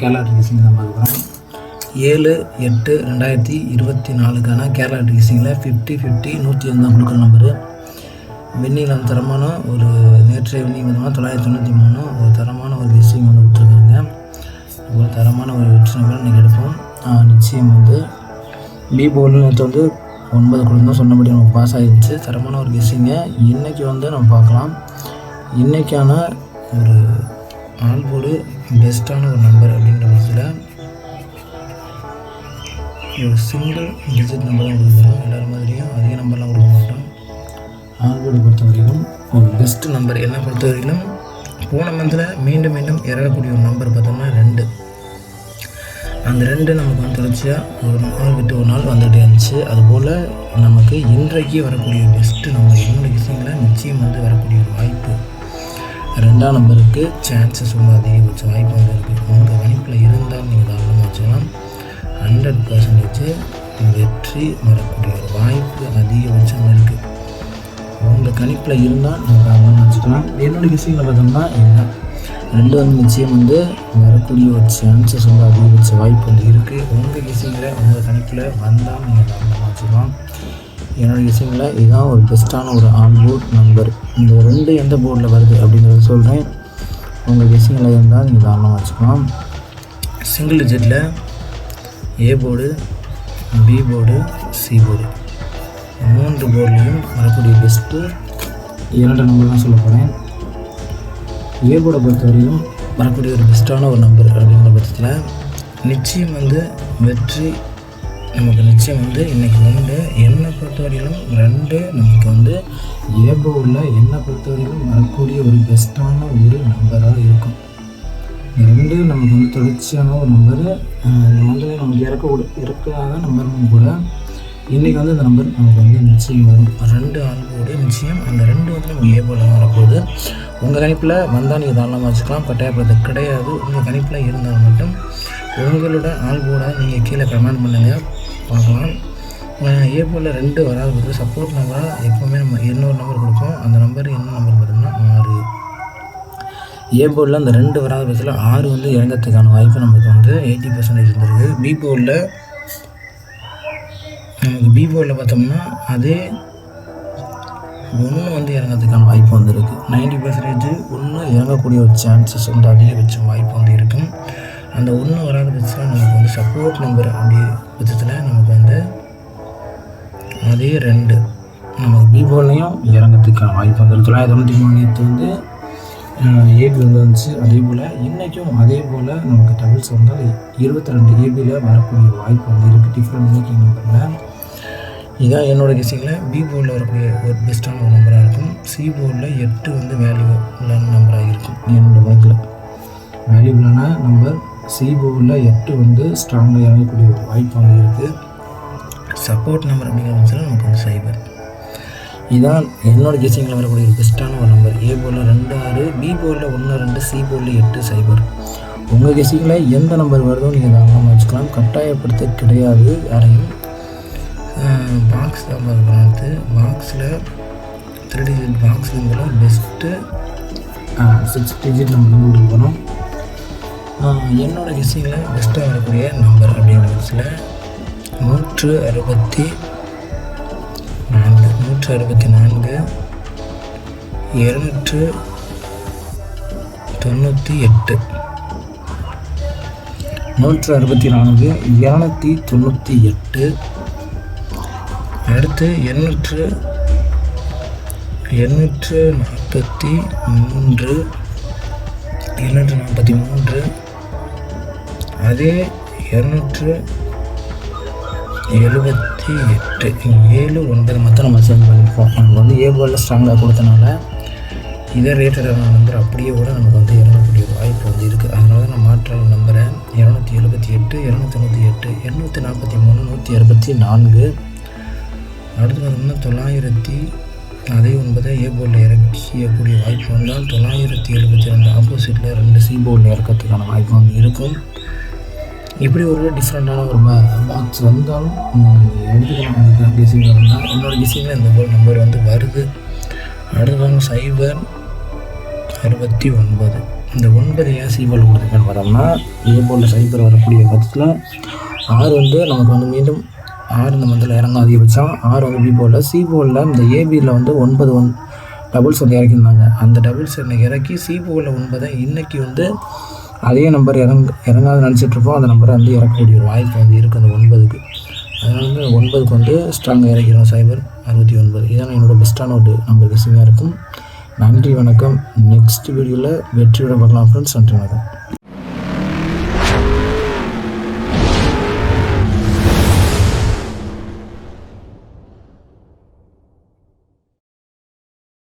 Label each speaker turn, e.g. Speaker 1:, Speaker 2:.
Speaker 1: கேரளா ட்ரிகேசிங் தான் பார்க்குறோம். 7/8/2024 கேரளா ட்ரிகேசிங்கில் 50/50 105 தான் கொடுக்குற நம்பரு. வின்னிங்கில் வந்து தரமான ஒரு நேற்றைய வின்னிங் பார்த்தோம்னா 993 ஒரு தரமான ஒரு கெஸ்ஸிங் வந்து கொடுத்துருக்காங்க. ஒரு தரமான ஒரு வெற்றி நம்பர் இன்றைக்கி எடுப்போம். நிச்சயம் வந்து பி போர்டில் நேற்று வந்து 9 கொடுத்தோம், சொன்னபடி நமக்கு பாஸ் ஆகிடுச்சு. தரமான ஒரு கெஸ்ஸிங்கை இன்றைக்கி வந்து நம்ம பார்க்கலாம். இன்றைக்கான ஒரு ஆல் போர்டு பெஸ்ட்டான ஒரு நம்பர் அப்படின்ற பட்சத்தில் ஒரு சிங்கிள் டிஜிட் நம்பர் தான் கொடுக்குறோம். எல்லோரும் மாதிரியும் அதிக நம்பர்லாம் கொடுக்க மாட்டோம். ஆல் போர்டு பொறுத்த வரைக்கும் ஒரு பெஸ்ட் நம்பர் என்ன பொறுத்த வரைக்கும் போன மந்தில் மீண்டும் மீண்டும் இறங்கக்கூடிய ஒரு நம்பர் பார்த்தோம்னா 2. அந்த 2 நமக்கு வந்து தொடர்ச்சியாக ஒரு நாள் விட்டு ஒரு நாள் வந்துகிட்டே இருந்துச்சு. அதுபோல் நமக்கு இன்றைக்கு வரக்கூடிய பெஸ்ட்டு நம்பர் என்னோடய விஷயங்களில் நிச்சயம் வந்து வரக்கூடிய ஒரு வாய்ப்பு 2ஆம் நம்பருக்கு சான்சஸ் ரொம்ப அதிகபட்ச வாய்ப்பு வந்து இருக்குது. உங்கள் கணிப்பில் இருந்தால் நீங்கள் தாராளமாக வச்சுக்கலாம். 100% வெற்றி வரக்கூடிய ஒரு வாய்ப்பு அதிகபட்சம் இருக்குது. உங்கள் கணிப்பில் இருந்தால் நீங்கள் தாராளமாக வச்சுக்கலாம். என்னோடய விஷயங்களை பார்த்தோம்னா என்ன 2 வந்து நிச்சயம் வந்து வரக்கூடிய ஒரு சான்சஸ் வந்து அதிகபட்ச வாய்ப்பு வந்து இருக்குது. உங்கள் விஷயங்களை உங்கள் கணிப்பில் வந்தால் நீங்கள் தாராளமாக வச்சுக்கலாம். என்னோடய விஷயங்களில் இதுதான் ஒரு பெஸ்ட்டான ஒரு ஆன் போர்ட் நம்பர். இந்த 2 எந்த போர்டில் வருது அப்படிங்கிறத சொல்கிறேன். உங்கள் விஷயங்களில் இருந்தால் நீங்கள் தாராளமாக வச்சுக்கலாம். சிங்கிள் டிஜிட்டில் A board, B board, C board 3 போர்ட்லேயும் வரக்கூடிய பெஸ்ட்டு 2 நம்பர் தான் சொல்ல போகிறேன். ஏ போர்டை பொறுத்தவரையும் வரக்கூடிய ஒரு பெஸ்ட்டான ஒரு நம்பர் அப்படிங்கிற பட்சத்தில் நிச்சயம் வந்து வெற்றி நமக்கு நிச்சயம் வந்து இன்றைக்கி உண்டு. என்னை பொறுத்தவரையிலும் 2 நமக்கு வந்து ஏ போர்டில் என்னை பொறுத்தவரையிலும் வரக்கூடிய ஒரு பெஸ்ட்டான ஒரு நம்பராக இருக்கும். 2 நமக்கு வந்து தொடர்ச்சியான ஒரு நம்பரு. இந்த மாதிரி நமக்கு இறக்காத நம்பரும் கூட இன்றைக்கி வந்து இந்த நம்பர் நமக்கு வந்து நிச்சயம் வரும். 2 ஆல் போர்டு நிச்சயம். அந்த 2 வந்து நமக்கு ஏ போர்டில் வரப்போகுது. உங்கள் கணிப்பில் வந்தால் நீங்கள் தாராளமாக வச்சுக்கலாம். கட்டாயப்படுறது கிடையாது. உங்கள் கணிப்பில் இருந்தால் மட்டும் உங்களோட ஆல் போர்டை நீங்கள் கீழே கமெண்ட் பண்ணுங்கள், பார்க்கலாம். ஏ போர்டில் 2 வராது போது சப்போர்ட் நம்பராக எப்போவுமே நம்ம இன்னொரு நம்பர் கொடுப்போம். அந்த நம்பர் என்ன நம்பர் பார்த்தோம்னா 6. ஏ போர்டில் அந்த 2 வராத பட்சத்தில் 6 வந்து இறங்கிறதுக்கான வாய்ப்பு நமக்கு வந்து 80% இருந்திருக்கு. பி போர்டில் நமக்கு பி போர்டில் பார்த்தோம்னா அதே 1 வந்து இறங்கிறதுக்கான வாய்ப்பு வந்து இருக்குது. 90% 1 இறங்கக்கூடிய ஒரு சான்சஸ் வந்து அதிகபட்சம் வாய்ப்பு வந்து இருக்கும். அந்த 1 வராத பட்சத்தில் நமக்கு வந்து சப்போர்ட் நம்பர் அப்படி பட்சத்தில் நமக்கு வந்து அதே 2 நமக்கு பி போர்ட்லேயும் இறங்கிறதுக்கான வாய்ப்பு வந்து 993 நேற்று வந்து ஏபி வந்து வந்துச்சு. அதே போல் இன்றைக்கும் அதே போல் நமக்கு டபுள்ஸ் வந்தால் 22 ஏபியில் வரக்கூடிய வாய்ப்பு வந்து இருக்குது. டிஃப்ரெண்ட் மேக்கிங் நம்பரில் இதான் என்னோடய கெஸ்ஸிங்கில் பி போர்டில் வரக்கூடிய ஒரு பெஸ்ட்டான ஒரு நம்பராக இருக்கும். சி போர்டில் 8 வந்து வேல்யூபுளான நம்பராக இருக்கும். என்னோடய கணக்கில் வேல்யூபுளான நம்பர் சி போர்டில் 8 வந்து ஸ்ட்ராங்காக இறங்கக்கூடிய ஒரு வாய்ப்பு வந்து இருக்குது. சப்போர்ட் நம்பர் அப்படிங்கிற பட்சத்தில் நமக்கு வந்து சைபர். இதுதான் என்னோடய கெஸ்ஸிங்கில் வரக்கூடிய ஒரு பெஸ்ட்டான ஒரு நம்பர். ஏ போர்டில் 2 6, பி போர்டில் 1 2, சி போர்டில் 8 சைபர். உங்கள் கெஸ்ஸிங்கில் எந்த நம்பர் வருதோ நீங்கள் தாராளமாக வச்சுக்கலாம். கட்டாயப்படுத்த கிடையாது யாரையும். பாக்ஸ் தான் பார்க்குறது. பாக்ஸில் 3 டிஜிட் பாக்ஸ் நம்பரில் பெஸ்ட்டு 6 டிஜிட் நம்பர் தான் கொடுக்கணும். என்னோடய கெஸ்ஸிங்கில் பெஸ்ட்டாக வரக்கூடிய நம்பர் அப்படிங்கிற பட்சத்தில் 164 298 164 298 அடுத்து 843 அதே 278 7 9 மொத்தம் நம்ம சேஞ்ச் பண்ணிப்போம். நமக்கு வந்து ஏ போர்டில் ஸ்ட்ராங்காக கொடுத்தனால இதே ரேட்டடான நம்பர் அப்படியே கூட நமக்கு வந்து இறங்கக்கூடிய வாய்ப்பு வந்து இருக்குது. அதனால தான் நான் மாற்ற நம்பரை 278 298 243 164 அடுத்து பார்த்தோம்னா 900 அதே 9 ஏ போர்டில் இறக்கக்கூடிய வாய்ப்பு வந்தால் 972 ஆப்போசிட்டில் 2 சி போர்டில் இறக்கிறதுக்கான வாய்ப்பு வந்து இருக்கும். இப்படி ஒரு டிஃப்ரெண்ட்டான ஒரு பாக்ஸ் வந்தாலும் எடுத்துக்கலாம். உங்களுக்கு கெஸ்ஸிங்கில் வந்தால் என்னோடய கெஸ்ஸிங்கில் இந்த போல் நம்பர் வந்து வருது. அடுத்தவங்க 069 இந்த 9 ஏன் சி போல் கொடுத்துருக்கேன்னு பார்த்தோம்னா ஏ போலில் சைபர் வரக்கூடிய பட்சத்தில் 6 வந்து நமக்கு வந்து மீண்டும் 6 இந்த மந்தில் இறங்கும் அதிகபட்சம் 6 வந்து பி போலில் சி போலில் இந்த ஏபியில் வந்து 9 டபுள்ஸ் வந்து இறக்கியிருந்தாங்க. அந்த டபுள்ஸ் இன்னைக்கு இறக்கி சி போலில் 9 இன்றைக்கி வந்து அதே நம்பர் இறங்காது நினச்சிட்ருப்போம். அந்த நம்பரை வந்து இறக்கக்கூடிய ஒரு வாய்ப்பு வந்து இருக்குது அந்த 9க்கு. அதனால் வந்து 9க்கு வந்து ஸ்ட்ராங்காக இறக்கிறோம் சைபர் 69. இதான் என்னோட பெஸ்ட்டான ஒரு நம்பர் விஷயமாக இருக்கும். நன்றி, வணக்கம். நெக்ஸ்ட் வீடியோவில் வெற்றியோட பார்க்கலாம் ஃப்ரெண்ட்ஸ். நன்றி, வணக்கம்.